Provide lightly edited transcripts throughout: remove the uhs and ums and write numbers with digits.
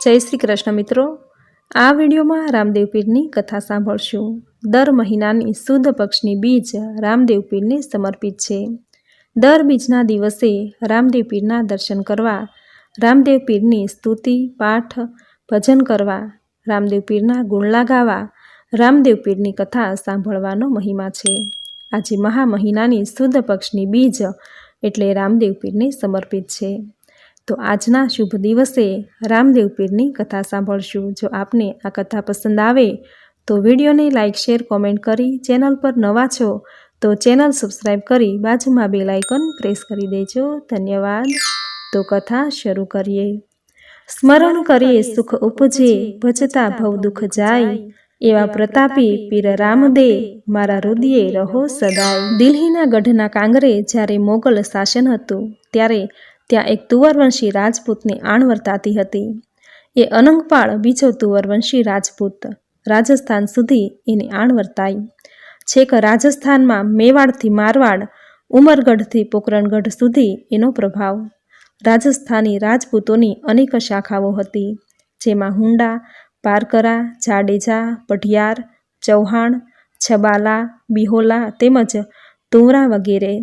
જય શ્રી કૃષ્ણ મિત્રો, આ વિડીયોમાં રામદેવ પીરની કથા સાંભળશું। દર મહિનાની સુદ પક્ષની બીજ રામદેવ પીરને સમર્પિત છે। દર બીજના દિવસે રામદેવ પીરના દર્શન કરવા, રામદેવ પીરની સ્તુતિ પાઠ ભજન કરવા, રામદેવ પીરના ગુણલા ગાવા, રામદેવ પીરની કથા સાંભળવાનો મહિમા છે। આજે મહા મહિનાની સુદ પક્ષની બીજ એટલે રામદેવ પીરને સમર્પિત છે। તો આજના શુભ દિવસે રામદેવ પીરની કથા સાંભળશું। જો આપને આ કથા પસંદ આવે તો વિડીયોને લાઇક શેર કોમેન્ટ કરી, ચેનલ પર નવા છો તો ચેનલ સબસ્ક્રાઈબ કરી બાજુમાં બેલ આઇકન પ્રેસ કરી દેજો। ધન્યવાદ। તો કથા શરૂ કરીએ। સ્મરણ કરીએ સુખ ઉપજે, ભજતા ભવ દુઃખ જાય, એવા પ્રતાપી પીર રામદે, મારા હૃદયે રહો સદાય। દિલ્હીના ગઢના કાંગરે જ્યારે મોગલ શાસન હતું ત્યારે ત્યાં એક તુવરવંશી રાજપૂતની આણ વર્તાતી હતી। એ અનંગપાળ બીજો તુવરવંશી રાજપૂત રાજસ્થાન સુધી એની આણ વર્તાઈ। છેક રાજસ્થાનમાં મેવાડથી મારવાડ, ઉમરગઢથી પોકરણગઢ સુધી એનો પ્રભાવ। રાજસ્થાની રાજપૂતોની અનેક શાખાઓ હતી, જેમાં હુંડા, પારકરા, જાડેજા, પઢિયાર, ચૌહાણ, છબાલા, બિહોલા તેમજ તુવરા વગેરે।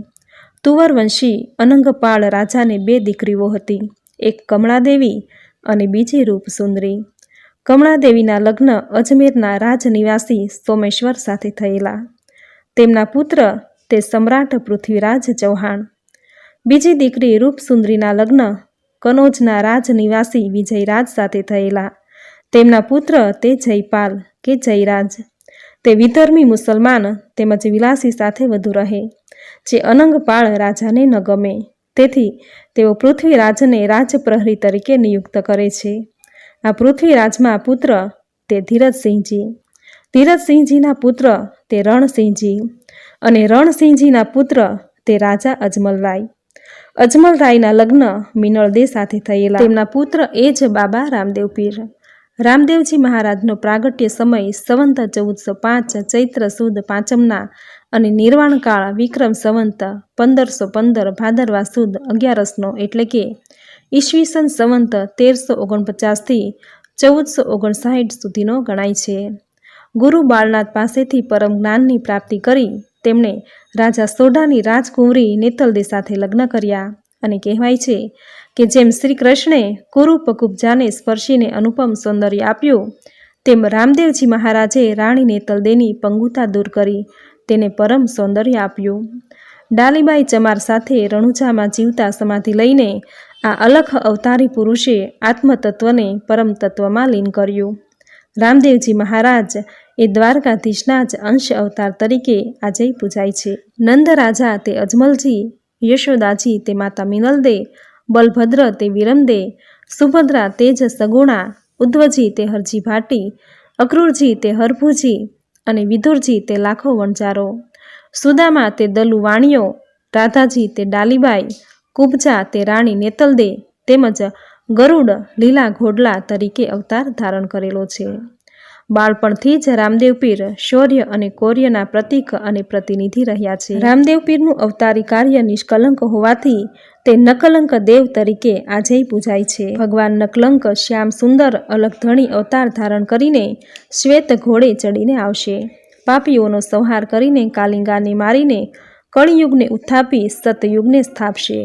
તુવરવંશી અનંગપાળ રાજાને બે દીકરીઓ હતી, એક કમળાદેવી અને બીજી રૂપસુંદરી। કમળાદેવીના લગ્ન અજમેરના રાજનિવાસી સોમેશ્વર સાથે થયેલા। તેમના પુત્ર તે સમ્રાટ પૃથ્વીરાજ ચૌહાણ। બીજી દીકરી રૂપસુંદરીના લગ્ન કનોજના રાજનિવાસી વિજયરાજ સાથે થયેલા। તેમના પુત્ર તે જયપાલ કે જયરાજ। તે વિધર્મી મુસલમાન તેમજ વિલાસી સાથે વધુ રહે, જે અનંગપાળ રાજાને ન ગમે, તેથી તેઓ પૃથ્વીરાજને રાજપ્રહરી તરીકે નિયુક્ત કરે છે। આ પૃથ્વીરાજમાં પુત્ર તે ધીરજસિંહજી, ધીરજસિંહજીના પુત્ર તે રણસિંહજી અને રણસિંહજીના પુત્ર તે રાજા અજમલરાય। અજમલરાયના લગ્ન મિનળદે સાથે થયેલા। તેમના પુત્ર એ જ બાબા રામદેવ પીર। રામદેવજી મહારાજનો પ્રાગટ્ય સમય સંવંત 1405 ચૈત્ર સુદ પાંચમના અને નિર્વાણકાળ વિક્રમ સંવંત 1515 ભાદરવા સુદ 11નો એટલે કે ઈસવીસન સંવંત 1349 થી 1459 સુધીનો ગણાય છે। ગુરુ બાળનાથ પાસેથી પરમ જ્ઞાનની પ્રાપ્તિ કરી તેમણે રાજા સોઢાની રાજકુંવરી નેતલદે સાથે લગ્ન કર્યા અને કહેવાય છે કે જેમ શ્રી કૃષ્ણે કુરૂપ કુબ્જાને સ્પર્શીને અનુપમ સૌંદર્ય આપ્યું, તેમ રામદેવજી મહારાજે રાણી નેતલદેની પંગુતા દૂર કરી તેને પરમ સૌંદર્ય આપ્યું। ડાલીબાઈ ચમાર સાથે રણુજામાં જીવતા સમાધિ લઈને આ અલખ અવતારી પુરુષે આત્મતત્વને પરમ તત્વમાં લીન કર્યું। રામદેવજી મહારાજ એ દ્વારકાધીશના જ અંશ અવતાર તરીકે આજે પૂજાય છે। નંદ રાજા તે અજમલજી, યશોદાજી તે માતા મિનલદે, બલભદ્ર તે વિરમદે, સુભદ્રા તે જ સગુણા, ઉદ્ધવજી તે હરજી ભાટી, અક્રૂરજી તે હરભુજી અને વિદુરજી તે લાખો વણજારો, સુદામા તે દલુ વાણિયો, રાધાજી તે ડાલીબાઈ, કુબજા તે રાણી નેતલદે તેમજ ગરુડ લીલા ઘોડલા તરીકે અવતાર ધારણ કરેલો છે। બાળપણથી જ રામદેવ પીર શૌર્ય અને કૌર્યના પ્રતીક અને પ્રતિનિધિ રહ્યા છે। રામદેવ પીરનું અવતારી કાર્ય નિષ્કલંક હોવાથી તે નકલંક દેવ તરીકે આજે પૂજાય છે। ભગવાન નકલંક શ્યામ સુંદર અલખધણી અવતાર ધારણ કરીને શ્વેત ઘોડે ચડીને આવશે। પાપીઓનો સંહાર કરીને કાલિંગાને મારીને કળિયુગને ઉત્થાપી સતયુગને સ્થાપશે।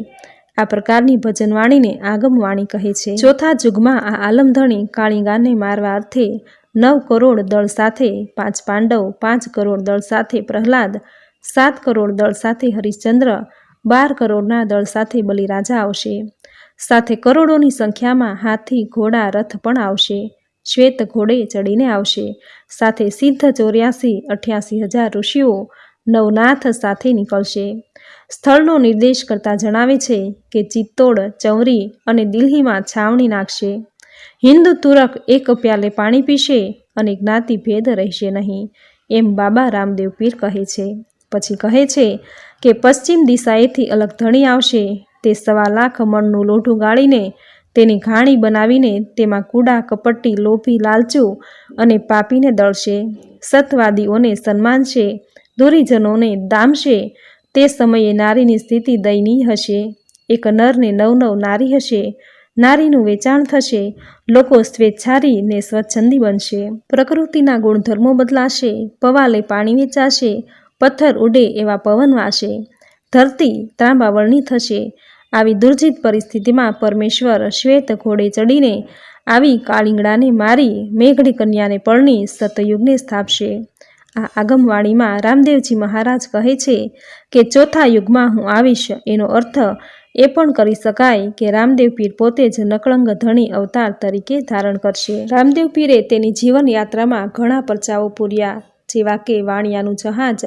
આ પ્રકારની ભજનવાણીને આગમવાણી કહે છે। ચોથા યુગમાં આ આલમધણી કાળિંગાને મારવા અર્થે 9 કરોડ દળ સાથે 5 પાંડવ, 5 કરોડ દળ સાથે પ્રહલાદ, 7 કરોડ દળ સાથે હરિશ્ચંદ્ર, 12 કરોડના દળ સાથે બલિરાજા આવશે। સાથે કરોડોની સંખ્યામાં હાથી, ઘોડા, રથ પણ આવશે। શ્વેત ઘોડે ચડીને આવશે। સાથે સિદ્ધ 84 88,000 ઋષિઓ નવનાથ સાથે નીકળશે। સ્થળનો નિર્દેશ કરતા જણાવે છે કે ચિત્તોડ, ચૌરી અને દિલ્હીમાં છાવણી નાખશે। હિન્દુ તુરક એક પ્યાલે પાણી પીશે અને જ્ઞાતિ ભેદ રહેશે નહીં, એમ બાબા રામદેવ પીર કહે છે। પછી કહે છે કે પશ્ચિમ દિશાએથી અલખધણી આવશે। તે 1.25 લાખ મણનું લોઢું ગાળીને તેની ઘાણી બનાવીને તેમાં કૂડા, કપટી, લોભી, લાલચુ અને પાપીને દળશે। સતવાદીઓને સન્માનશે, દુરીજનોને દામશે। તે સમયે નારીની સ્થિતિ દયનીય હશે। એક નરને 9 નારી હશે। નારીનું વેચાણ થશે, લોકો સ્વેચ્છારી ને સ્વચ્છંદી બનશે, પ્રકૃતિના ગુણધર્મો બદલાશે, પવાલે પાણી વેચાશે, પથ્થર ઉડે એવા પવન વાશે, ધરતી ત્રાંબાવળની થશે. આવી દુર્જીત પરિસ્થિતિમાં પરમેશ્વર શ્વેત ઘોડે ચડીને આવી કાળીંગડાને મારી મેઘડી કન્યાને પરણી સતયુગને સ્થાપશે. આ આગમવાણીમાં રામદેવજી મહારાજ કહે છે કે ચોથા યુગમાં હું આવીશ. એનો અર્થ એ પણ કરી શકાય કે રામદેવ પીર પોતે જ નકળંગ ધણી અવતાર તરીકે ધારણ કરશે. રામદેવ પીરે તેની જીવન યાત્રામાં ઘણા પરચાઓ પૂર્યા, જેવા કે વાણિયાનું જહાજ,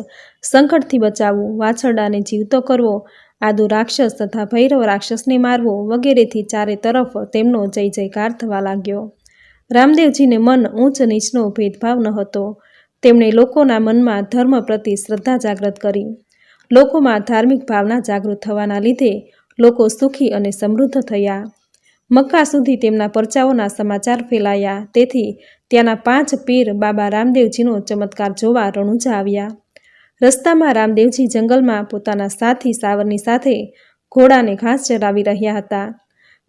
સંકટથી બચાવવું, વાછરડાને જીવતો કરવો, આદુ રાક્ષસ તથા ભૈરવ રાક્ષસને મારવો વગેરેથી ચારે તરફ તેમનો જય જયકાર થવા લાગ્યો. રામદેવજીને મન ઊંચ નીચનો ભેદભાવ ન હતો. તેમણે લોકોના મનમાં ધર્મ પ્રતિ શ્રદ્ધા જાગૃત કરી. લોકોમાં ધાર્મિક ભાવના જાગૃત થવાના લીધે લોકો સુખી અને સમૃદ્ધ થયા. મક્કા સુધી તેમના પરચાઓના સમાચાર ફેલાયા. તેથી ત્યાંના 5 પીર બાબા રામદેવજીનો ચમત્કાર જોવા રણુજા આવ્યા. રસ્તામાં રામદેવજી જંગલમાં પોતાના સાથી સાવરની સાથે ઘોડાને ઘાસ ચરાવી રહ્યા હતા.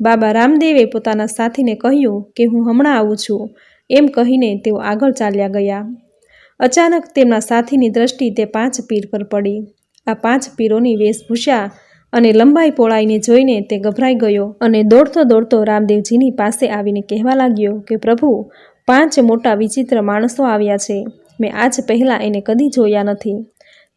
બાબા રામદેવે પોતાના સાથીને કહ્યું કે હું હમણાં આવું છું. એમ કહીને તેઓ આગળ ચાલ્યા ગયા. અચાનક તેમના સાથીની દ્રષ્ટિ તે 5 પીર પર પડી. આ 5 પીરોની વેશભૂષા અને લંબાઈ પહોળાઈને જોઈને તે ગભરાઈ ગયો અને દોડતો દોડતો રામદેવજીની પાસે આવીને કહેવા લાગ્યો કે પ્રભુ, 5 મોટા વિચિત્ર માણસો આવ્યા છે. મેં આજ પહેલાં એને કદી જોયા નથી.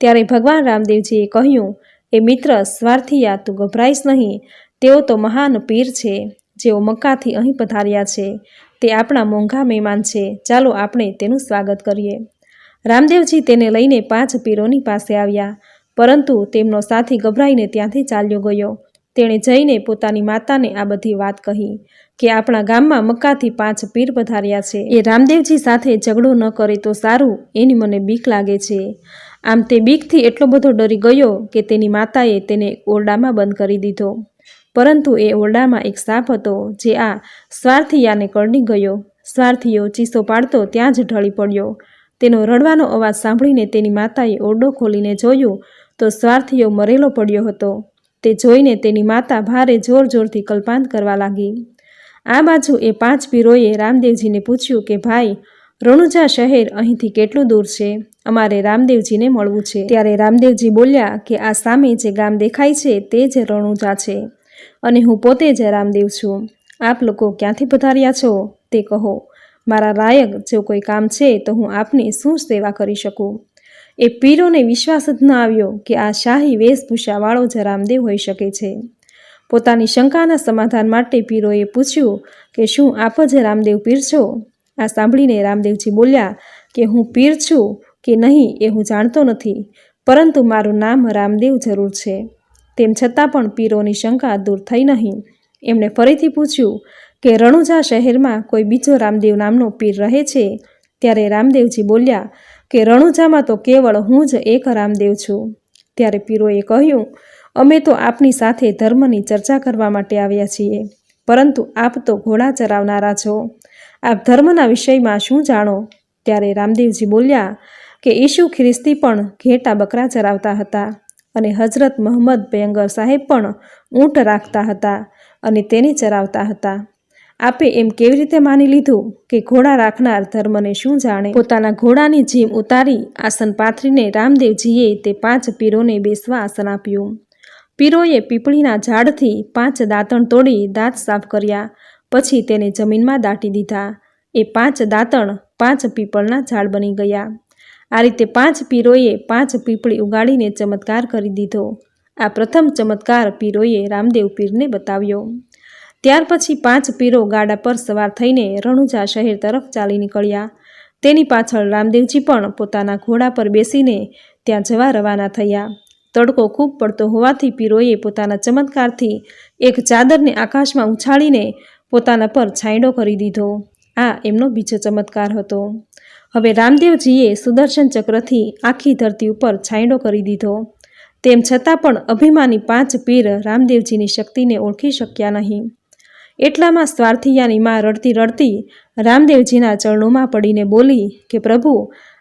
ત્યારે ભગવાન રામદેવજીએ કહ્યું, એ મિત્ર સ્વાર્થિયા, તું ગભરાઈશ નહીં. તેઓ તો મહાન પીર છે, જેઓ મક્કાથી અહીં પધાર્યા છે. તે આપણા મોંઘા મહેમાન છે. ચાલો આપણે તેનું સ્વાગત કરીએ. રામદેવજી તેને લઈને 5 પીરોની પાસે આવ્યા, પરંતુ તેમનો સાથી ગભરાઈને ત્યાંથી ચાલ્યો ગયો. તેણે જઈને પોતાની માતાને આ બધી વાત કહી કે આપણા ગામમાં મક્કાથી 5 પીર પધાર્યા છે. એ રામદેવજી સાથે ઝઘડો ન કરે તો સારું, એની મને બીક લાગે છે. આમ તે બીકથી એટલો બધો ડરી ગયો કે તેની માતાએ તેને ઓરડામાં બંધ કરી દીધો. પરંતુ એ ઓરડામાં એક સાપ હતો, જે આ સ્વાર્થિયાને કરડી ગયો. સ્વાર્થિયો ચીસો પાડતો ત્યાં જ ઢળી પડ્યો. તેનો રડવાનો અવાજ સાંભળીને તેની માતાએ ઓરડો ખોલીને જોયું તો સ્વાર્થિયો મરેલો પડ્યો હતો. તે જોઈને તેની માતા ભારે જોર જોરથી કલ્પાંત કરવા લાગી. આ બાજુ એ 5 પીરોએ રામદેવજીને પૂછ્યું કે ભાઈ, રણુજા શહેર અહીંથી કેટલું દૂર છે? અમારે રામદેવજીને મળવું છે. ત્યારે રામદેવજી બોલ્યા કે આ સામે જે ગામ દેખાય છે તે જ રણુજા છે, અને હું પોતે જ રામદેવ છું. આપ લોકો ક્યાંથી પધાર્યા છો તે કહો. મારા લાયક જો કોઈ કામ છે તો હું આપની શું સેવા કરી શકું? એ પીરોને વિશ્વાસ જ ન આવ્યો કે આ શાહી વેશભૂષાવાળો જ રામદેવ હોઈ શકે છે. પોતાની શંકાના સમાધાન માટે પીરોએ પૂછ્યું કે શું આપ જ રામદેવ પીર છો? આ સાંભળીને રામદેવજી બોલ્યા કે હું પીર છું કે નહીં એ હું જાણતો નથી, પરંતુ મારું નામ રામદેવ જરૂર છે. તેમ છતાં પણ પીરોની શંકા દૂર થઈ નહીં. એમણે ફરીથી પૂછ્યું કે રણુજા શહેરમાં કોઈ બીજો રામદેવ નામનો પીર રહે છે? ત્યારે રામદેવજી બોલ્યા કે રણુજામાં તો કેવળ હું જ એક રામદેવ છું. ત્યારે પીરોએ કહ્યું, અમે તો આપની સાથે ધર્મની ચર્ચા કરવા માટે આવ્યા છીએ, પરંતુ આપ તો ઘોડા ચરાવનારા છો. આપ ધર્મના વિષયમાં શું જાણો? ત્યારે રામદેવજી બોલ્યા કે ઈસુ ખ્રિસ્તી પણ ઘેટા બકરા ચરાવતા હતા, અને હજરત મોહમ્મદ પયગંબર સાહેબ પણ ઊંટ રાખતા હતા અને તેને ચરાવતા હતા. આપે એમ કેવી રીતે માની લીધું કે ઘોડા રાખનાર ધર્મને શું જાણે? પોતાના ઘોડાની જીમ ઉતારી આસન પાથરીને રામદેવજીએ તે 5 પીરોને બેસવા આસન આપ્યું. પીરોએ પીપળીના ઝાડથી 5 દાંતણ તોડી દાંત સાફ કર્યા, પછી તેને જમીનમાં દાટી દીધા. એ 5 દાંતણ 5 પીપળના ઝાડ બની ગયા. આ રીતે 5 પીરોએ 5 પીપળી ઉગાડીને ચમત્કાર કરી દીધો. આ પ્રથમ ચમત્કાર પીરોએ રામદેવ પીરને બતાવ્યો. ત્યાર પછી 5 પીરો ગાડા પર સવાર થઈને રણુજા શહેર તરફ ચાલી નીકળ્યા. તેની પાછળ રામદેવજી પણ પોતાના ઘોડા પર બેસીને ત્યાં જવા રવાના થયા. તડકો ખૂબ પડતો હોવાથી પીરોએ પોતાના ચમત્કારથી એક ચાદરને આકાશમાં ઉછાળીને પોતાના પર છાંયડો કરી દીધો. આ એમનો બીજો ચમત્કાર હતો. હવે રામદેવજીએ સુદર્શન ચક્રથી આખી ધરતી ઉપર છાંયડો કરી દીધો. તેમ છતાં પણ અભિમાની 5 પીર રામદેવજીની શક્તિને ઓળખી શક્યા નહીં. એટલામાં સ્વાર્થિયાની માં રડતી રડતી રામદેવજીના ચરણોમાં પડીને બોલી કે પ્રભુ,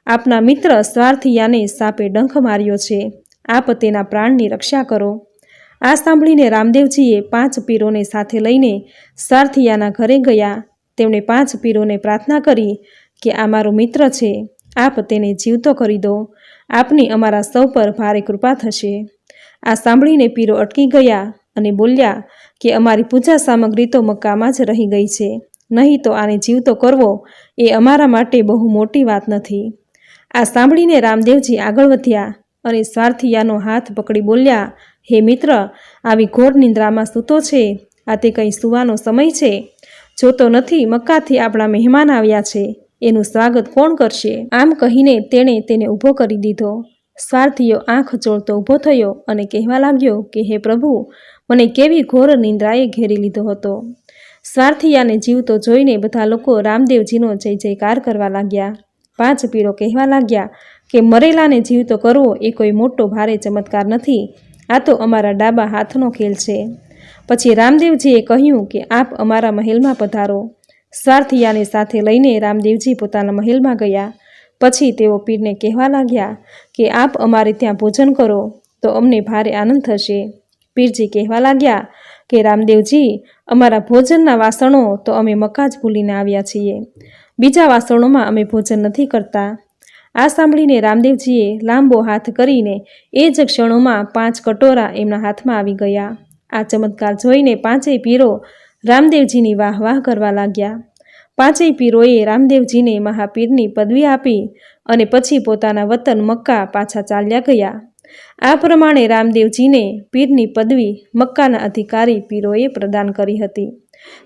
આપના મિત્ર સ્વાર્થિયાને સાપે ડંખ માર્યો છે. આપ તેના પ્રાણની રક્ષા કરો. આ સાંભળીને રામદેવજીએ 5 પીરોને સાથે લઈને સારથિયાના ઘરે ગયા. તેમણે 5 પીરોને પ્રાર્થના કરી કે આ મારો મિત્ર છે, આપ તેને જીવતો કરી દો. આપની અમારા સૌ પર ભારે કૃપા થશે. આ સાંભળીને પીરો અટકી ગયા અને બોલ્યા કે અમારી પૂજા સામગ્રી તો મક્કામાં જ રહી ગઈ છે, નહીં તો આને જીવતો કરવો એ અમારા માટે બહુ મોટી વાત નથી. આ સાંભળીને રામદેવજી આગળ વધ્યા અને સારથિયાનો હાથ પકડી બોલ્યા, હે મિત્ર, આવી ઘોર નિંદ્રામાં સૂતો છે, આ તે કંઈ સૂવાનો સમય છે? જોતો નથી મક્કાથી આપણા મહેમાન આવ્યા છે, એનું સ્વાગત કોણ કરશે? આમ કહીને તેણે તેને ઊભો કરી દીધો. સારથિયો આંખ ચોળતો ઊભો થયો અને કહેવા લાગ્યો કે હે પ્રભુ, મને કેવી ઘોર નિંદ્રાએ ઘેરી લીધો હતો. સારથિયાને જીવતો જોઈને બધા લોકો રામદેવજીનો જય જયકાર કરવા લાગ્યા. 5 પીરો કહેવા લાગ્યા કે મરેલાને જીવતો કરવો એ કોઈ મોટો ભારે ચમત્કાર નથી, આ તો અમારા ડાબા હાથનો ખેલ છે. પછી રામદેવજીએ કહ્યું કે આપ અમારા મહેલમાં પધારો. સારથિયાને સાથે લઈને રામદેવજી પોતાના મહેલમાં ગયા. પછી તેઓ પીરને કહેવા લાગ્યા કે આપ અમારે ત્યાં ભોજન કરો તો અમને ભારે આનંદ થશે. પીરજી કહેવા લાગ્યા કે રામદેવજી, અમારા ભોજનના વાસણો તો અમે મક્કા જ ભૂલીને આવ્યા છીએ, બીજા વાસણોમાં અમે ભોજન નથી કરતા. આ સાંભળીને રામદેવજીએ લાંબો હાથ કરીને એ જ ક્ષણોમાં 5 કટોરા એમના હાથમાં આવી ગયા. આ ચમત્કાર જોઈને 5 પીરો રામદેવજીની વાહ વાહ કરવા લાગ્યા. 5 પીરોએ રામદેવજીને મહાપીરની પદવી આપી અને પછી પોતાના વતન મક્કા પાછા ચાલ્યા ગયા. આ પ્રમાણે રામદેવજીને પીરની પદવી મક્કાના અધિકારી પીરોએ પ્રદાન કરી હતી.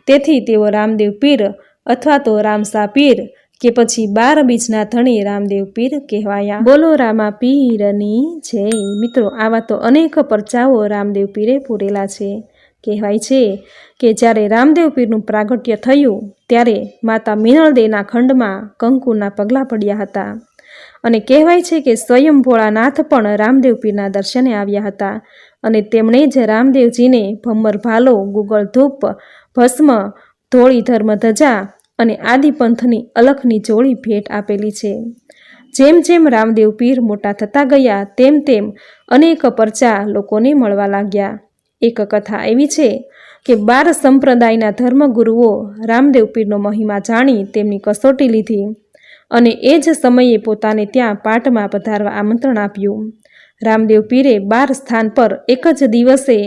તેથી તેઓ રામદેવ પીર અથવા તો રામસા પીર કે પછી 12 બીજના ધણી રામદેવ પીર કહેવાયા. બોલો રામા પીરની જય. મિત્રો, આવા તો અનેક પરચાઓ રામદેવ પીરે પૂરેલા છે. કહેવાય છે કે જ્યારે રામદેવ પીરનું પ્રાગટ્ય થયું ત્યારે માતા મિનળદેના ખંડમાં કંકુના પગલાં પડ્યા હતા. અને કહેવાય છે કે સ્વયં ભોળાનાથ પણ રામદેવ પીરના દર્શને આવ્યા હતા અને તેમણે જ રામદેવજીને ભમ્મર ભાલો, ગુગળ ધૂપ, ભસ્મ, ધોળી ધર્મધજા અને આદિપંથની અલખની જોડી ભેટ આપેલી છે. જેમ જેમ રામદેવ પીર મોટા થતા ગયા તેમ તેમ અનેક પરચા લોકોને મળવા લાગ્યા. એક કથા એવી છે કે 12 સંપ્રદાયના ધર્મગુરુઓ રામદેવ પીરનો મહિમા જાણી તેમની કસોટી લીધી અને એ જ સમયે પોતાને ત્યાં પાટમાં પધારવા આમંત્રણ આપ્યું. રામદેવ પીરે 12 સ્થાન પર એક જ દિવસે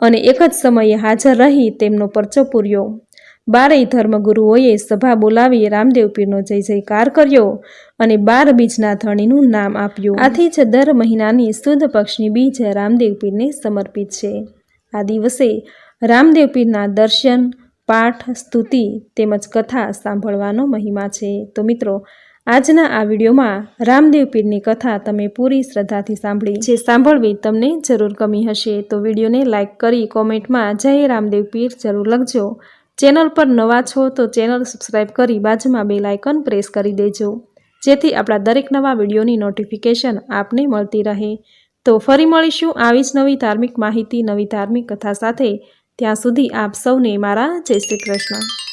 અને એક જ સમયે હાજર રહી તેમનો પરચો પૂર્યો. 12 ધર્મગુરુઓએ સભા બોલાવી રામદેવ પીરનો જય જયકાર કર્યો અને 12 બીજના ધણીનું નામ આપ્યું. આથી જ દર મહિનાની સુદ પક્ષની બીજ રામદેવ પીરને સમર્પિત છે. આ દિવસે રામદેવ પીરના દર્શન, પાઠ, સ્તુતિ તેમજ કથા સાંભળવાનો મહિમા છે. તો મિત્રો, આજના આ વિડીયોમાં રામદેવ પીરની કથા તમે પૂરી શ્રદ્ધાથી સાંભળી. જે સાંભળવી તમને જરૂર ગમી હશે તો વિડીયોને લાઇક કરી કોમેન્ટમાં જય રામદેવ પીર જરૂર લખજો. ચેનલ પર નવા છો તો ચેનલ સબસ્ક્રાઈબ કરી બાજુમાં બેલ આઇકન પ્રેસ કરી દેજો, જેથી આપણા દરેક નવા વિડીયોની નોટિફિકેશન આપને મળતી રહે. તો ફરી મળીશું આવી જ નવી ધાર્મિક માહિતી, નવી ધાર્મિક કથા સાથે. ત્યાં સુધી આપ સૌને મારા જય શ્રી કૃષ્ણ.